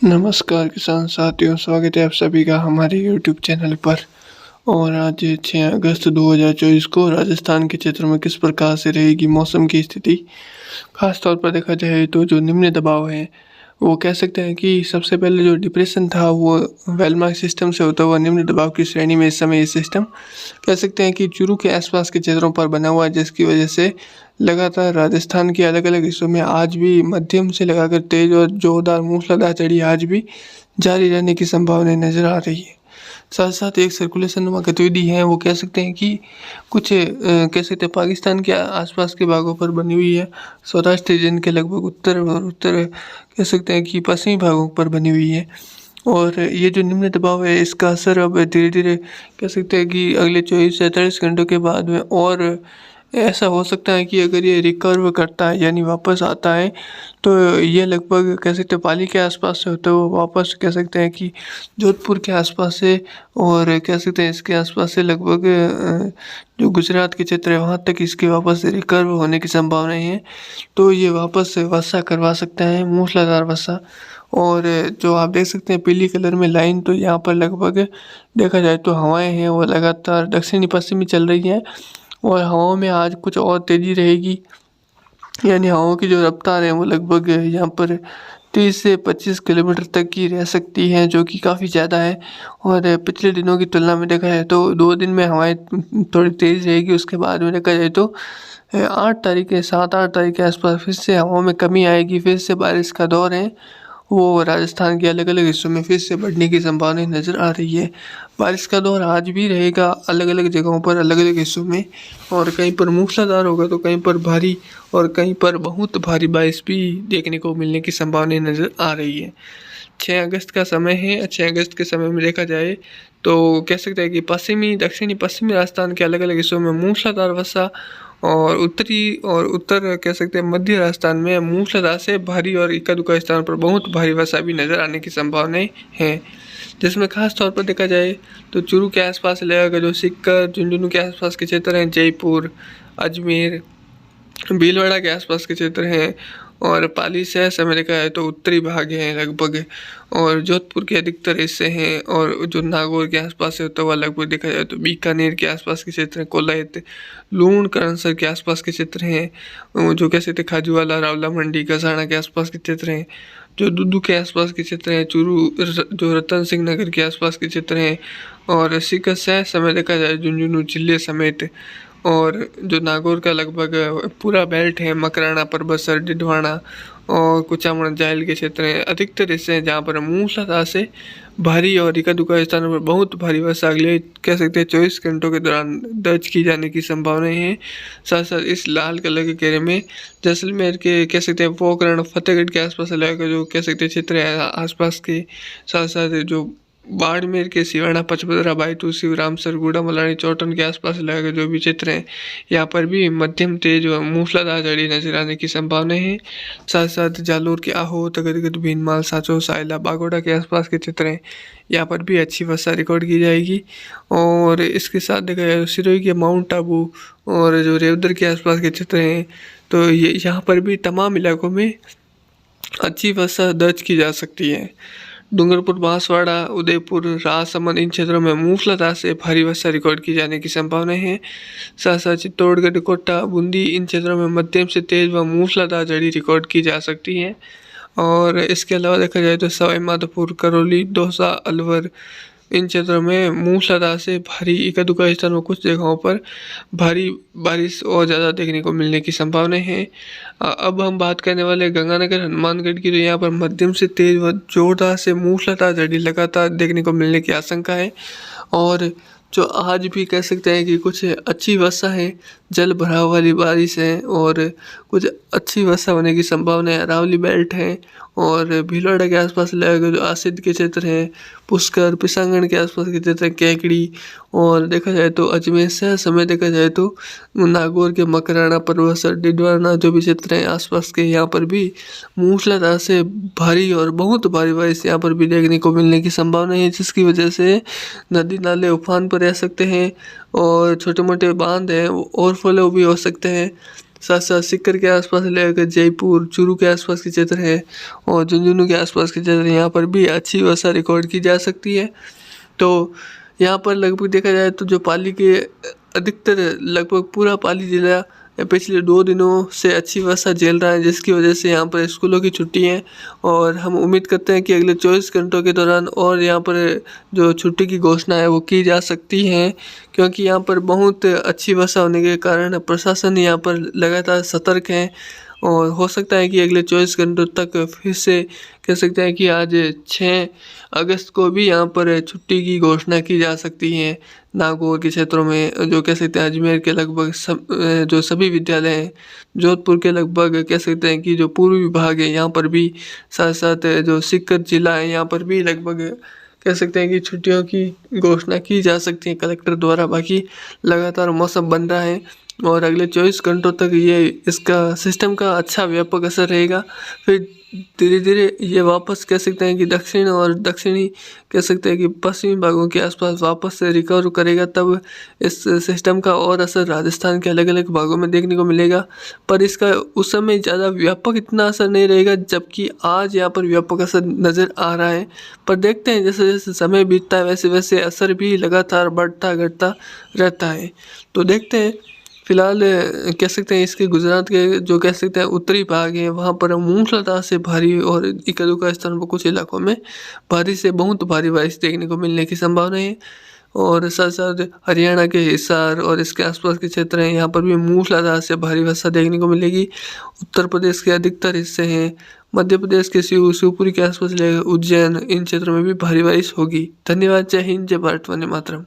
नमस्कार किसान साथियों, स्वागत है आप सभी का हमारे यूट्यूब चैनल पर। और आज 6 अगस्त 2024 को राजस्थान के क्षेत्रों में किस प्रकार से रहेगी मौसम की स्थिति। खास तौर पर देखा जाए तो जो निम्न दबाव है वो कह सकते हैं कि सबसे पहले जो डिप्रेशन था वो वेलमार्क सिस्टम से होता हुआ निम्न दबाव की श्रेणी में इस समय ये सिस्टम कह सकते हैं कि चूरू के आसपास के क्षेत्रों पर बना हुआ है, जिसकी वजह से लगातार राजस्थान के अलग अलग हिस्सों में आज भी मध्यम से लगाकर तेज और जोरदार मूसलाधार झड़ी आज भी जारी रहने की संभावना नजर आ रही है। साथ साथ एक सर्कुलेशन नुमा गतिविधि है, वो कह सकते हैं कि कुछ कह सकते हैं पाकिस्तान के आसपास के भागों पर बनी हुई है। सौराष्ट्र रीजन के लगभग उत्तर और उत्तर कह सकते हैं कि पश्चिमी भागों पर बनी हुई है। और ये जो निम्न दबाव है इसका असर अब धीरे धीरे कह सकते हैं कि अगले 24 से 48 घंटों के बाद में और ऐसा हो सकता है कि अगर ये रिकवर करता है यानी वापस आता है तो ये लगभग कह सकते हैं पाली के आसपास से होते हुए वापस कह सकते हैं कि जोधपुर के आसपास से और कह सकते हैं इसके आसपास से लगभग जो गुजरात के क्षेत्र है वहाँ तक इसके वापस रिकवर होने की संभावनाएं हैं। तो ये वापस वर्षा करवा सकता है, मूसलाधार वर्षा। और जो आप देख सकते हैं पीली कलर में लाइन, तो यहाँ पर लगभग देखा जाए तो हवाएं हैं वो लगातार दक्षिणी पश्चिमी चल रही हैं और हवाओं में आज कुछ और तेज़ी रहेगी। यानी हवाओं की जो रफ्तार है वो लगभग यहाँ पर 30 से 25 किलोमीटर तक की रह सकती है, जो कि काफ़ी ज़्यादा है। और पिछले दिनों की तुलना में देखा जाए तो 2 दिन में हवाएं थोड़ी तेज़ रहेगी। उसके बाद में देखा जाए तो 7-8 तारीख के आसपास फिर से हवाओं में कमी आएगी, फिर से बारिश का दौर है वो राजस्थान के अलग अलग हिस्सों में फिर से बढ़ने की संभावना नज़र आ रही है। बारिश का दौर आज भी रहेगा अलग अलग जगहों पर, अलग अलग हिस्सों में, और कहीं पर मूसलाधार होगा तो कहीं पर भारी और कहीं पर बहुत भारी बारिश भी देखने को मिलने की संभावना नज़र आ रही है। 6 अगस्त का समय है। 6 अगस्त के समय में देखा जाए तो कह सकते हैं कि पश्चिमी दक्षिणी पश्चिमी राजस्थान के अलग अलग हिस्सों में मूसलाधार वर्षा और उत्तरी और उत्तर कह सकते हैं मध्य राजस्थान में मूसलाधार से भारी और इक्का दुक्का स्थान पर बहुत भारी वर्षा भी नज़र आने की संभावनाएं हैं। जिसमें खास तौर पर देखा जाए तो चूरू के आसपास लगेगा, जो सीकर झुंझुनू के आसपास के क्षेत्र हैं, जयपुर, अजमेर, भीलवाड़ा के आसपास के क्षेत्र हैं और पाली से समय देखा जाए तो उत्तरी भाग हैं लगभग, और जोधपुर के अधिकतर हिस्से हैं, और जो नागौर के आसपास से होता हुआ लगभग देखा जाए तो बीकानेर के आसपास के क्षेत्र हैं, कोलायत, लूण, करणसर के आसपास के क्षेत्र हैं, जो कह सकते खाजूवाला, रावला मंडी, गसाना के आसपास के क्षेत्र हैं, जो दुद्दू के आसपास के क्षेत्र हैं, चूरू जो रतन सिंह नगर के आसपास के क्षेत्र हैं, और सीकर से समय देखा जाए झुंझुनू जिले समेत, और जो नागौर का लगभग पूरा बेल्ट है, मकराना, परबसर, डिडवाना और कुचामन जायल के क्षेत्र हैं, अधिकतर हिस्से हैं जहाँ पर मूसलाधार से भारी और इक्का दुक्का स्थानों पर बहुत भारी वर्षा अगले कह सकते हैं 24 घंटों के दौरान दर्ज की जाने की संभावनाएं हैं। साथ साथ इस लाल कलर के घेरे में जैसलमेर के कह सकते हैं पोखरण, फतेहगढ़ के आसपास इलाके जो कह सकते हैं क्षेत्र है आसपास के, साथ साथ जो बाड़मेर के सिवाना, पचपदरा, बायतू, शिवराम, सरगुड़ा, मलानी, चौटन के आसपास इलाके जो भी क्षेत्र हैं यहाँ पर भी मध्यम तेज और मूसलाधार झड़ी नजर आने की संभावना है। साथ साथ जालोर के आहो, तगड़गढ़, भीनमाल, साचो, सायला, बागोड़ा के आसपास के क्षेत्र हैं यहाँ पर भी अच्छी वर्षा रिकॉर्ड की जाएगी। और इसके साथ देखा जाए सिरोही के माउंट आबू और जो रेवदर के आसपास के क्षेत्र हैं तो ये यहाँ पर भी तमाम इलाकों में अच्छी वर्षा दर्ज की जा सकती है। डूंगरपुर, बांसवाड़ा, उदयपुर, राजसमंद इन क्षेत्रों में मूसलाधार से भारी वर्षा रिकॉर्ड की जाने की संभावना है। साथ साथ चित्तौड़गढ़, कोटा, बूंदी इन क्षेत्रों में मध्यम से तेज व मूसलाधार झड़ी रिकॉर्ड की जा सकती है। और इसके अलावा देखा जाए तो सवाई माधोपुर, करौली, दौसा, अलवर इन क्षेत्रों में मूसलाधार से भारी इक्का दुक्का स्थानों कुछ जगहों पर भारी बारिश और ज़्यादा देखने को मिलने की संभावना है। अब हम बात करने वाले गंगानगर, हनुमानगढ़ की, तो यहाँ पर मध्यम से तेज व जोरदार से मूसलाधार झड़ी लगातार देखने को मिलने की आशंका है। और जो आज भी कह सकते हैं कि कुछ अच्छी वर्षा है, जल भराव वाली बारिश है और कुछ अच्छी वर्षा होने की संभावना है। अरावली बेल्ट है और भीलवाड़ा के आसपास लगभग जो आसिद के क्षेत्र हैं, पुष्कर, पिसांगण के आसपास के क्षेत्र हैं, कैकड़ी, और देखा जाए तो अजमेर से समय देखा जाए तो नागौर के मकराना, परबसर, डिडवाना जो भी क्षेत्र हैं आसपास के, यहाँ पर भी मूसलाधार से भारी और बहुत भारी बारिश यहाँ पर भी देखने को मिलने की संभावना है, जिसकी वजह से नदी नाले उफान पर रह सकते हैं और छोटे मोटे बांध हैं वो ओवरफ्लो भी हो सकते हैं। साथ साथ सीकर के आसपास लेकर जयपुर, चूरू के आसपास के क्षेत्र है और झुंझुनू के आसपास के क्षेत्र, यहाँ पर भी अच्छी वर्षा रिकॉर्ड की जा सकती है। तो यहाँ पर लगभग देखा जाए तो जो पाली के अधिकतर लगभग पूरा पाली जिला पिछले 2 दिनों से अच्छी वर्षा झेल रहा है, जिसकी वजह से यहाँ पर स्कूलों की छुट्टी है और हम उम्मीद करते हैं कि अगले 24 घंटों के दौरान और यहाँ पर जो छुट्टी की घोषणा है वो की जा सकती है, क्योंकि यहाँ पर बहुत अच्छी वर्षा होने के कारण प्रशासन यहाँ पर लगातार सतर्क है और हो सकता है कि अगले 24 घंटों तक फिर से कह सकते हैं कि आज 6 अगस्त को भी यहाँ पर छुट्टी की घोषणा की जा सकती है। नागौर के क्षेत्रों में जो कह सकते हैं अजमेर के लगभग जो सभी विद्यालय हैं, जोधपुर के लगभग कह सकते हैं कि जो पूर्वी विभाग है यहाँ पर भी, साथ साथ जो सीकर जिला है यहाँ पर भी लगभग कह सकते हैं कि छुट्टियों की घोषणा की जा सकती है कलेक्टर द्वारा। बाकी लगातार मौसम बन रहा है और अगले 24 घंटों तक ये इसका सिस्टम का अच्छा व्यापक असर रहेगा। फिर धीरे धीरे ये वापस कह सकते हैं कि दक्षिण और दक्षिणी कह सकते हैं कि पश्चिमी भागों के आसपास वापस से रिकवर करेगा, तब इस सिस्टम का और असर राजस्थान के अलग अलग भागों में देखने को मिलेगा। पर इसका उस समय ज़्यादा व्यापक इतना असर नहीं रहेगा, जबकि आज यहाँ पर व्यापक असर नज़र आ रहा है। पर देखते हैं जैसे जैसे समय बीतता है वैसे वैसे असर भी लगातार बढ़ता घटता रहता है। तो देखते हैं। फिलहाल कह सकते हैं इसके गुजरात के जो कह सकते हैं उत्तरी भाग है वहाँ पर मूसलाधार से भारी और इक्का दुक्का स्थानों पर कुछ इलाकों में भारी से बहुत भारी बारिश देखने को मिलने की संभावना है। और साथ साथ हरियाणा के हिसार और इसके आसपास के क्षेत्र हैं, यहाँ पर भी मूसलाधार से भारी वर्षा देखने को मिलेगी। उत्तर प्रदेश के अधिकतर हिस्से हैं, मध्य प्रदेश के शिवपुरी के आसपास उज्जैन, इन क्षेत्रों में भी भारी बारिश होगी। धन्यवाद। जय हिंद, जय भारत, वंदे मातरम।